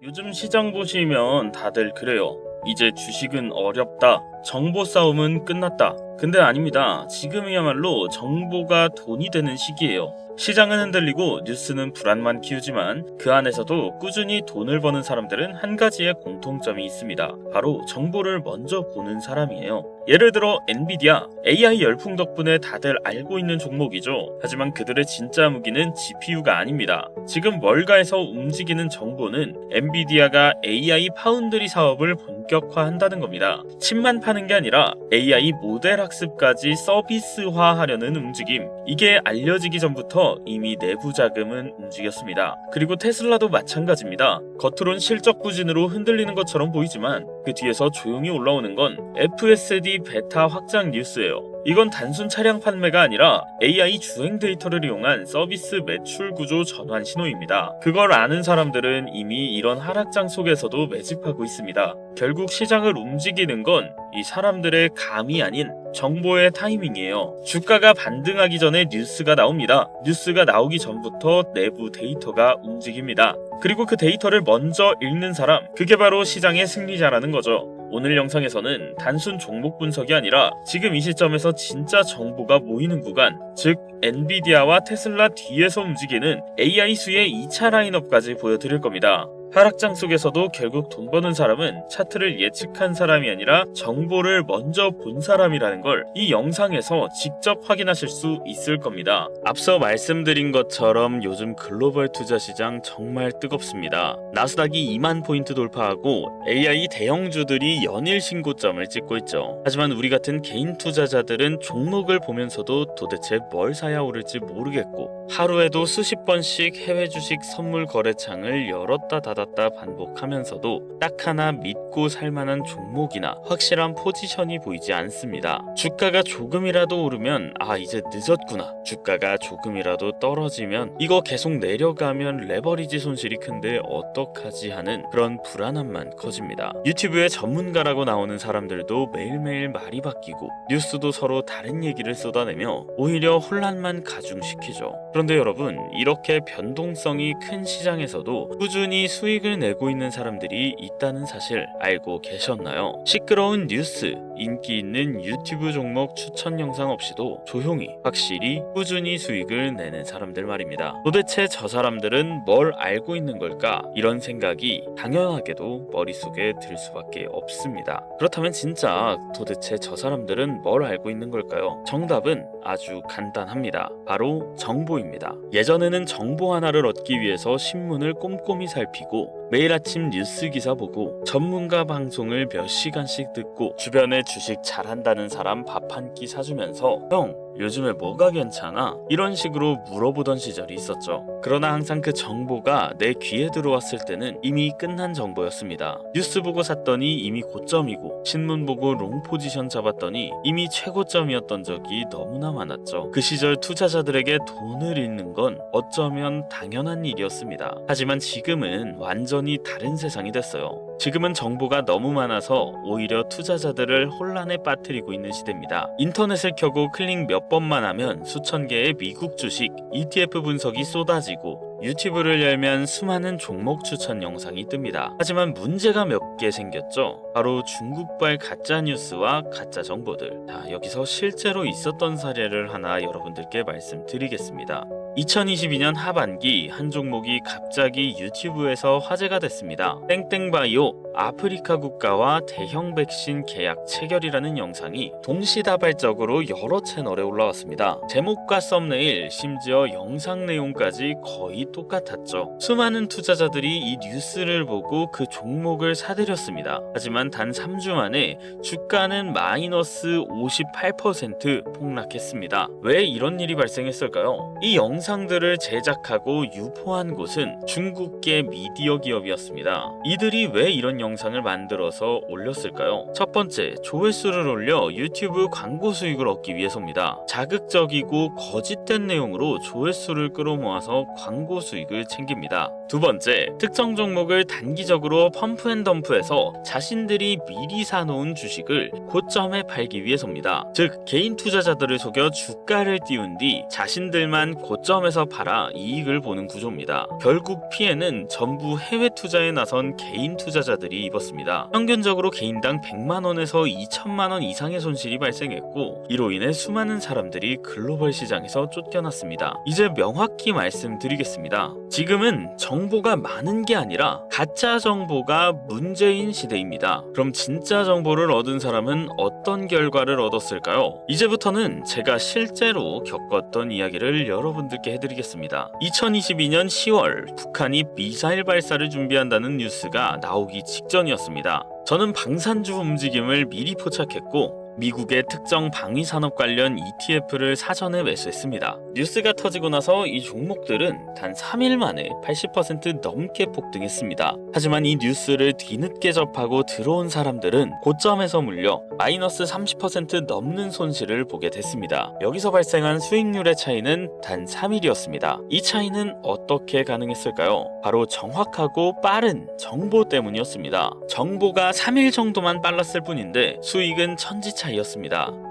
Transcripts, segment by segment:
요즘 시장 보시면 다들 그래요. 이제 주식은 어렵다. 정보 싸움은 끝났다. 근데 아닙니다. 지금이야말로 정보가 돈이 되는 시기예요. 시장은 흔들리고 뉴스는 불안만 키우지만 그 안에서도 꾸준히 돈을 버는 사람들은 한 가지의 공통점이 있습니다. 바로 정보를 먼저 보는 사람이에요. 예를 들어 엔비디아, AI 열풍 덕분에 다들 알고 있는 종목이죠. 하지만 그들의 진짜 무기는 GPU가 아닙니다. 지금 월가에서 움직이는 정보는 엔비디아가 AI 파운드리 사업을 본격화한다는 겁니다. 칩만 파는 게 아니라 AI 모델 학습까지 서비스화하려는 움직임. 이게 알려지기 전부터 이미 내부 자금은 움직였습니다. 그리고 테슬라도 마찬가지입니다. 겉으론 실적 부진으로 흔들리는 것처럼 보이지만 그 뒤에서 조용히 올라오는 건 FSD 베타 확장 뉴스예요. 이건 단순 차량 판매가 아니라 AI 주행 데이터를 이용한 서비스 매출 구조 전환 신호입니다. 그걸 아는 사람들은 이미 이런 하락장 속에서도 매집하고 있습니다. 결국 시장을 움직이는 건 이 사람들의 감이 아닌 정보의 타이밍이에요. 주가가 반등하기 전에 뉴스가 나옵니다. 뉴스가 나오기 전부터 내부 데이터가 움직입니다. 그리고 그 데이터를 먼저 읽는 사람, 그게 바로 시장의 승리자라는 거죠. 오늘 영상에서는 단순 종목 분석이 아니라 지금 이 시점에서 진짜 정보가 모이는 구간, 즉 엔비디아와 테슬라 뒤에서 움직이는 AI 수의 2차 라인업까지 보여드릴 겁니다. 하락장 속에서도 결국 돈 버는 사람은 차트를 예측한 사람이 아니라 정보를 먼저 본 사람이라는 걸 이 영상에서 직접 확인하실 수 있을 겁니다. 앞서 말씀드린 것처럼 요즘 글로벌 투자 시장 정말 뜨겁습니다. 나스닥이 2만 포인트 돌파하고 AI 대형주들이 연일 신고점을 찍고 있죠. 하지만 우리 같은 개인 투자자들은 종목을 보면서도 도대체 뭘 사야 오를지 모르겠고 하루에도 수십 번씩 해외 주식 선물 거래창을 열었다 닫았다 반복하면서도 딱 하나 믿고 살만한 종목이나 확실한 포지션이 보이지 않습니다. 주가가 조금이라도 오르면 이제 늦었구나. 주가가 조금이라도 떨어지면 이거 계속 내려가면 레버리지 손실이 큰데 어떡하지 하는 그런 불안함만 커집니다. 유튜브에 전문가라고 나오는 사람들도 매일매일 말이 바뀌고 뉴스도 서로 다른 얘기를 쏟아내며 오히려 혼란만 가중시키죠. 그런데 여러분, 이렇게 변동성이 큰 시장에서도 꾸준히 수익을 내고 있는 사람들이 있다는 사실 알고 계셨나요? 시끄러운 뉴스, 인기 있는 유튜브 종목 추천 영상 없이도 조용히 확실히 꾸준히 수익을 내는 사람들 말입니다. 도대체 저 사람들은 뭘 알고 있는 걸까? 이런 생각이 당연하게도 머릿속에 들 수밖에 없습니다. 그렇다면 진짜 도대체 저 사람들은 뭘 알고 있는 걸까요? 정답은 아주 간단합니다. 바로 정보입니다. 예전에는 정보 하나를 얻기 위해서 신문을 꼼꼼히 살피고 매일 아침 뉴스 기사 보고 전문가 방송을 몇 시간씩 듣고 주변에 주식 잘한다는 사람 밥 한 끼 사주면서 형, 요즘에 뭐가 괜찮아? 이런 식으로 물어보던 시절이 있었죠. 그러나 항상 그 정보가 내 귀에 들어왔을 때는 이미 끝난 정보였습니다. 뉴스 보고 샀더니 이미 고점이고 신문 보고 롱 포지션 잡았더니 이미 최고점이었던 적이 너무나 많았죠. 그 시절 투자자들에게 돈을 잃는 건 어쩌면 당연한 일이었습니다. 하지만 지금은 완전히 다른 세상이 됐어요. 지금은 정보가 너무 많아서 오히려 투자자들을 혼란에 빠뜨리고 있는 시대입니다. 인터넷을 켜고 클릭 몇 번만 하면 수천 개의 미국 주식, ETF 분석이 쏟아지고 유튜브를 열면 수많은 종목 추천 영상이 뜹니다. 하지만 문제가 몇 개 생겼죠. 바로 중국발 가짜 뉴스와 가짜 정보들. 여기서 실제로 있었던 사례를 하나 여러분들께 말씀드리겠습니다. 2022년 하반기 한 종목이 갑자기 유튜브에서 화제가 됐습니다. 땡땡바이오 아프리카 국가와 대형 백신 계약 체결이라는 영상이 동시다발적으로 여러 채널에 올라왔습니다. 제목과 썸네일, 심지어 영상 내용까지 거의 똑같았죠. 수많은 투자자들이 이 뉴스를 보고 그 종목을 사들였습니다. 하지만 단 3주 만에 주가는 마이너스 58% 폭락했습니다. 왜 이런 일이 발생했을까요? 이 영상들을 제작하고 유포한 곳은 중국계 미디어 기업이었습니다. 이들이 왜 이런 영상을 만들어서 올렸을까요? 첫 번째, 조회수를 올려 유튜브 광고 수익을 얻기 위해서입니다. 자극적이고 거짓된 내용으로 조회수를 끌어모아서 광고 수익을 챙깁니다. 두 번째, 특정 종목을 단기적으로 펌프앤덤프해서 자신들이 미리 사놓은 주식을 고점에 팔기 위해서입니다. 즉, 개인 투자자들을 속여 주가를 띄운 뒤 자신들만 고점 고점에서 팔아 이익을 보는 구조입니다. 결국 피해는 전부 해외 투자에 나선 개인 투자자들이 입었습니다. 평균적으로 개인당 100만원에서 2천만원 이상의 손실이 발생했고, 이로 인해 수많은 사람들이 글로벌 시장에서 쫓겨났습니다. 이제 명확히 말씀드리겠습니다. 지금은 정보가 많은 게 아니라 가짜 정보가 문제인 시대입니다. 그럼 진짜 정보를 얻은 사람은 어떤 결과를 얻었을까요? 이제부터는 제가 실제로 겪었던 이야기를 여러분들께 해드리겠습니다. 2022년 10월 북한이 미사일 발사를 준비한다는 뉴스가 나오기 직전이었습니다. 저는 방산주 움직임을 미리 포착했고, 미국의 특정 방위산업 관련 ETF를 사전에 매수했습니다. 뉴스가 터지고 나서 이 종목들은 단 3일 만에 80% 넘게 폭등했습니다. 하지만 이 뉴스를 뒤늦게 접하고 들어온 사람들은 고점에서 물려 마이너스 30% 넘는 손실을 보게 됐습니다. 여기서 발생한 수익률의 차이는 단 3일이었습니다. 이 차이는 어떻게 가능했을까요? 바로 정확하고 빠른 정보 때문이었습니다. 정보가 3일 정도만 빨랐을 뿐인데 수익은 천지차이였습니다.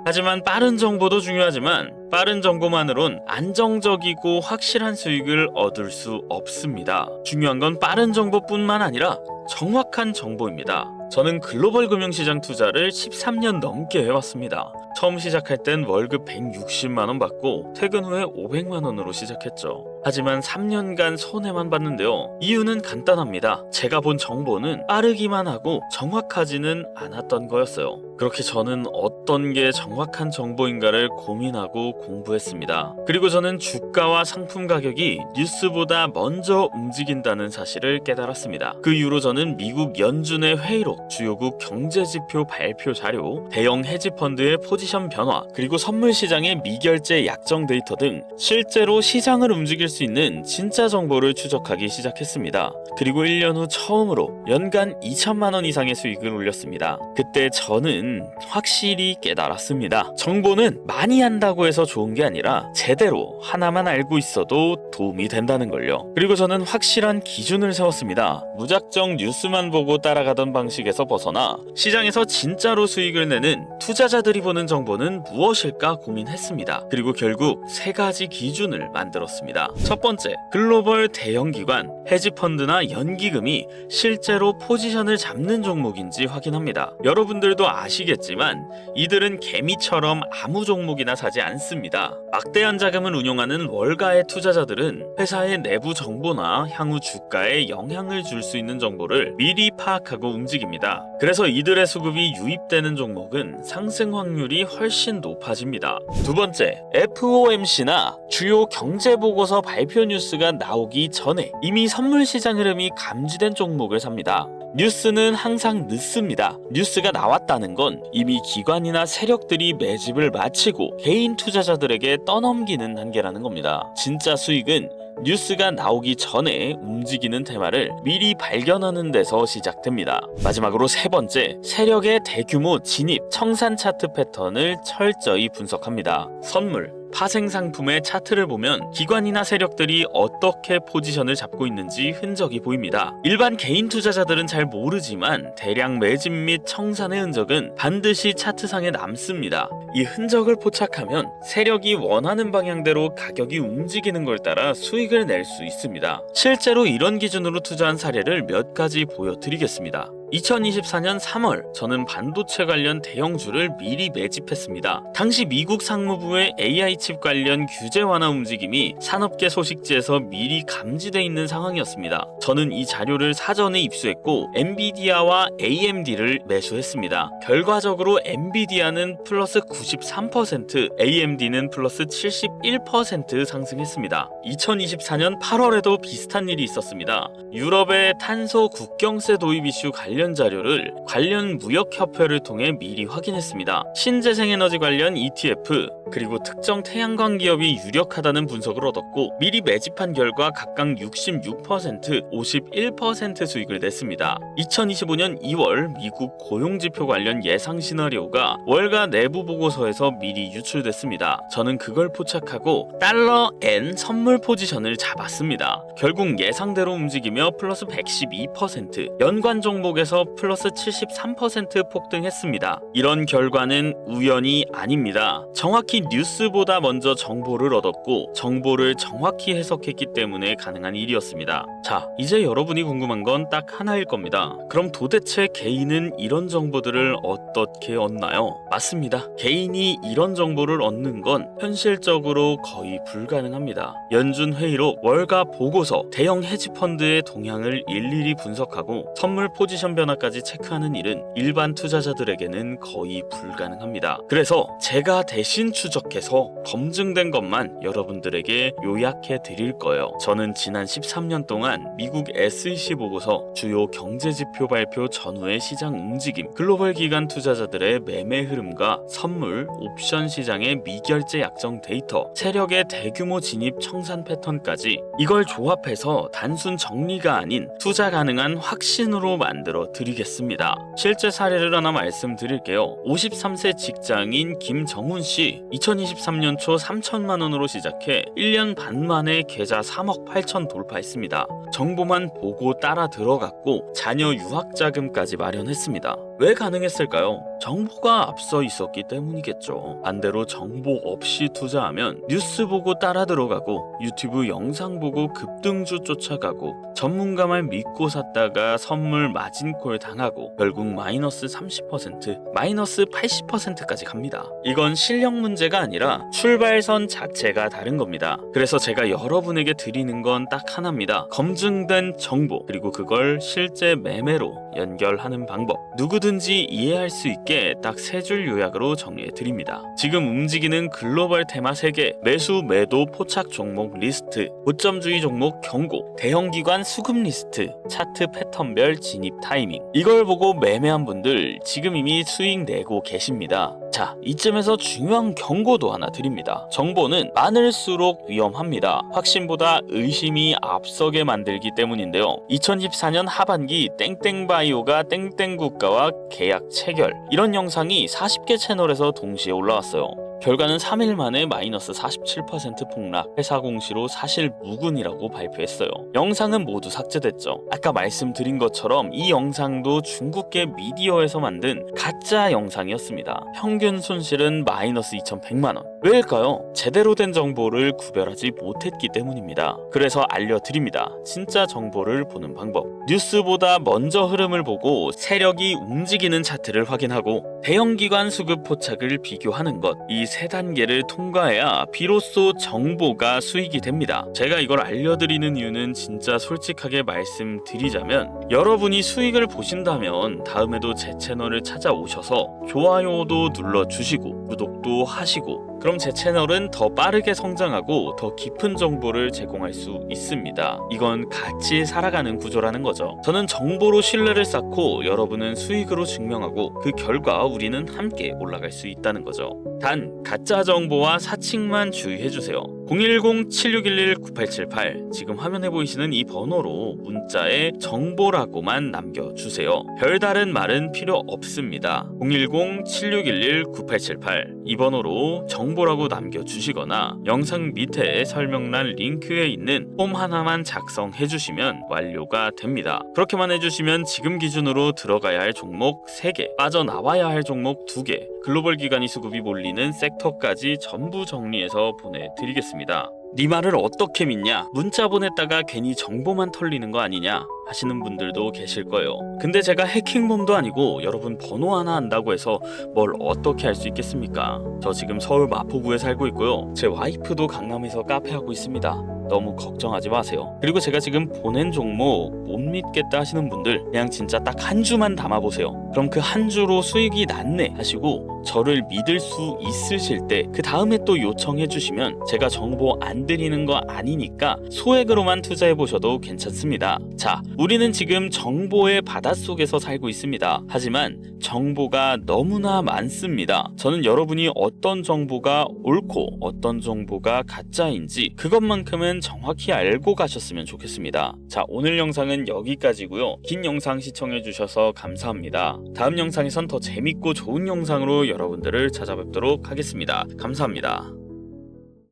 하지만 빠른 정보도 중요하지만 빠른 정보만으론 안정적이고 확실한 수익을 얻을 수 없습니다. 중요한 건 빠른 정보뿐만 아니라 정확한 정보입니다. 저는 글로벌 금융시장 투자를 13년 넘게 해왔습니다. 처음 시작할 땐 월급 160만원 받고 퇴근 후에 500만원으로 시작했죠. 하지만 3년간 손해만 봤는데요. 이유는 간단합니다. 제가 본 정보는 빠르기만 하고 정확하지는 않았던 거였어요. 그렇게 저는 어떤 게 정확한 정보인가를 고민하고 공부했습니다. 그리고 저는 주가와 상품 가격이 뉴스보다 먼저 움직인다는 사실을 깨달았습니다. 그 이후로 저는 미국 연준의 회의록, 주요국 경제지표 발표 자료, 대형 헤지펀드의 포지션 변화, 그리고 선물시장의 미결제 약정 데이터 등 실제로 시장을 움직일 수 있는 진짜 정보를 추적하기 시작했습니다. 그리고 1년 후 처음으로 연간 2천만원 이상의 수익을 올렸습니다. 그때 저는 확실히 깨달았습니다. 정보는 많이 한다고 해서 좋은 게 아니라 제대로 하나만 알고 있어도 도움이 된다는 걸요. 그리고 저는 확실한 기준을 세웠습니다. 무작정 뉴스만 보고 따라가던 방식에서 벗어나 시장에서 진짜로 수익을 내는 투자자들이 보는 정보는 무엇일까 고민했습니다. 그리고 결국 3가지 기준을 만들었습니다. 첫 번째, 글로벌 대형 기관, 헤지펀드나 연기금이 실제로 포지션을 잡는 종목인지 확인합니다. 여러분들도 아시겠지만 이들은 개미처럼 아무 종목이나 사지 않습니다. 막대한 자금을 운용하는 월가의 투자자들은 회사의 내부 정보나 향후 주가에 영향을 줄 수 있는 정보를 미리 파악하고 움직입니다. 그래서 이들의 수급이 유입되는 종목은 상승 확률이 훨씬 높아집니다. 두 번째, FOMC나 주요 경제보고서 발표 뉴스가 나오기 전에 이미 선물시장 흐름이 감지된 종목을 삽니다. 뉴스는 항상 늦습니다. 뉴스가 나왔다는 건 이미 기관이나 세력들이 매집을 마치고 개인 투자자들에게 떠넘기는 단계라는 겁니다. 진짜 수익은 뉴스가 나오기 전에 움직이는 테마를 미리 발견하는 데서 시작됩니다. 마지막으로 3번째, 세력의 대규모 진입, 청산 차트 패턴을 철저히 분석합니다. 선물, 파생 상품의 차트를 보면 기관이나 세력들이 어떻게 포지션을 잡고 있는지 흔적이 보입니다. 일반 개인 투자자들은 잘 모르지만 대량 매집 및 청산의 흔적은 반드시 차트상에 남습니다. 이 흔적을 포착하면 세력이 원하는 방향대로 가격이 움직이는 걸 따라 수익을 낼 수 있습니다. 실제로 이런 기준으로 투자한 사례를 몇 가지 보여드리겠습니다. 2024년 3월 저는 반도체 관련 대형주를 미리 매집했습니다. 당시 미국 상무부의 AI 칩 관련 규제 완화 움직임이 산업계 소식지에서 미리 감지돼 있는 상황이었습니다. 저는 이 자료를 사전에 입수했고 엔비디아와 AMD를 매수했습니다. 결과적으로 엔비디아는 플러스 93%, AMD는 플러스 71% 상승했습니다. 2024년 8월에도 비슷한 일이 있었습니다. 유럽의 탄소 국경세 도입 이슈 관련 자료를 관련 무역협회를 통해 미리 확인했습니다. 신재생에너지 관련 ETF 그리고 특정 태양광 기업이 유력하다는 분석을 얻었고 미리 매집한 결과 각각 66%, 51% 수익을 냈습니다. 2025년 2월 미국 고용지표 관련 예상 시나리오가 월가 내부 보고서에서 미리 유출됐습니다. 저는 그걸 포착하고 달러 N 선물 포지션을 잡았습니다. 결국 예상대로 움직이며 플러스 112%, 연관 종목의 30에서 플러스 73% 폭등했습니다. 이런 결과는 우연이 아닙니다. 정확히 뉴스보다 먼저 정보를 얻었고 정보를 정확히 해석했기 때문에 가능한 일이었습니다. 자, 이제 여러분이 궁금한 건 딱 하나일 겁니다. 그럼 도대체 개인은 이런 정보들을 어떻게 얻나요? 맞습니다. 개인이 이런 정보를 얻는 건 현실적으로 거의 불가능합니다. 연준 회의록, 월가 보고서, 대형 헤지펀드의 동향을 일일이 분석하고 선물 포지션 변화까지 체크하는 일은 일반 투자자들에게는 거의 불가능합니다. 그래서 제가 대신 추적해서 검증된 것만 여러분들에게 요약해 드릴 거예요. 저는 지난 13년 동안 미국 SEC 보고서, 주요 경제지표 발표 전후의 시장 움직임, 글로벌 기관 투자자들의 매매 흐름과 선물, 옵션 시장의 미결제 약정 데이터, 세력의 대규모 진입 청산 패턴까지 이걸 조합해서 단순 정리가 아닌 투자 가능한 확신으로 만들어 드리겠습니다. 실제 사례를 하나 말씀드릴게요. 53세 직장인 김정훈 씨, 2023년 초 3천만 원으로 시작해 1년 반 만에 계좌 3억 8천 돌파했습니다. 정보만 보고 따라 들어갔고 자녀 유학 자금까지 마련했습니다. 왜 가능했을까요? 정보가 앞서 있었기 때문이겠죠. 반대로 정보 없이 투자하면 뉴스 보고 따라 들어가고 유튜브 영상 보고 급등주 쫓아가고 전문가 말 믿고 샀다가 선물 마진콜 당하고 결국 마이너스 30%, 마이너스 80%까지 갑니다. 이건 실력 문제가 아니라 출발선 자체가 다른 겁니다. 그래서 제가 여러분에게 드리는 건 딱 하나입니다. 검증된 정보, 그리고 그걸 실제 매매로 연결하는 방법. 누구든지 이해할 수 있게 딱 3줄 요약으로 정리해 드립니다. 지금 움직이는 글로벌 테마 3개, 매수, 매도, 포착 종목 리스트, 고점주의 종목 경고, 대형기관 수급 리스트, 차트 패턴별 진입 타이밍. 이걸 보고 매매한 분들 지금 이미 수익 내고 계십니다. 자, 이쯤에서 중요한 경고도 하나 드립니다. 정보는 많을수록 위험합니다. 확신보다 의심이 앞서게 만들기 때문인데요. 2014년 하반기 땡땡바이오가 땡땡국가와 계약 체결, 이런 영상이 40개 채널에서 동시에 올라왔어요. 결과는 3일 만에 마이너스 47% 폭락, 회사 공시로 사실 무근이라고 발표했어요. 영상은 모두 삭제됐죠. 아까 말씀드린 것처럼 이 영상도 중국계 미디어에서 만든 가짜 영상이었습니다. 평균 손실은 마이너스 2,100만 원. 왜일까요? 제대로 된 정보를 구별하지 못했기 때문입니다. 그래서 알려드립니다. 진짜 정보를 보는 방법. 뉴스보다 먼저 흐름을 보고 세력이 움직이는 차트를 확인하고 대형기관 수급 포착을 비교하는 것, 이 3단계를 통과해야 비로소 정보가 수익이 됩니다. 제가 이걸 알려드리는 이유는 진짜 솔직하게 말씀드리자면, 여러분이 수익을 보신다면 다음에도 제 채널을 찾아오셔서 좋아요도 눌러주시고 구독도 하시고, 그럼 제 채널은 더 빠르게 성장하고 더 깊은 정보를 제공할 수 있습니다. 이건 같이 살아가는 구조라는 거죠. 저는 정보로 신뢰를 쌓고 여러분은 수익으로 증명하고 그 결과 우리는 함께 올라갈 수 있다는 거죠. 단 가짜 정보와 사칭만 주의해주세요. 010-7611-9878 지금 화면에 보이시는 이 번호로 문자에 정보라고만 남겨주세요. 별다른 말은 필요 없습니다. 010-7611-9878 이 번호로 정보라고 남겨주시거나 영상 밑에 설명란 링크에 있는 폼 하나만 작성해주시면 완료가 됩니다. 그렇게만 해주시면 지금 기준으로 들어가야 할 종목 3개, 빠져나와야 할 종목 2개, 글로벌 기관이 수급이 몰리는 섹터까지 전부 정리해서 보내드리겠습니다. 네 말을 어떻게 믿냐? 문자 보냈다가 괜히 정보만 털리는 거 아니냐? 하시는 분들도 계실 거예요. 근데 제가 해킹범도 아니고 여러분 번호 하나 안다고 해서 뭘 어떻게 할 수 있겠습니까? 저 지금 서울 마포구에 살고 있고요. 제 와이프도 강남에서 카페 하고 있습니다. 너무 걱정하지 마세요. 그리고 제가 지금 보낸 종목 못 믿겠다 하시는 분들 그냥 진짜 딱 한 주만 담아보세요. 그럼 그 한 주로 수익이 났네 하시고 저를 믿을 수 있으실 때 그 다음에 또 요청해 주시면 제가 정보 안 드리는 거 아니니까 소액으로만 투자해 보셔도 괜찮습니다. 자, 우리는 지금 정보의 바닷속에서 살고 있습니다. 하지만 정보가 너무나 많습니다. 저는 여러분이 어떤 정보가 옳고 어떤 정보가 가짜인지 그것만큼은 정확히 알고 가셨으면 좋겠습니다. 자, 오늘 영상은 여기까지고요. 긴 영상 시청해 주셔서 감사합니다. 다음 영상에선 더 재밌고 좋은 영상으로 여러분들을 찾아뵙도록 하겠습니다. 감사합니다.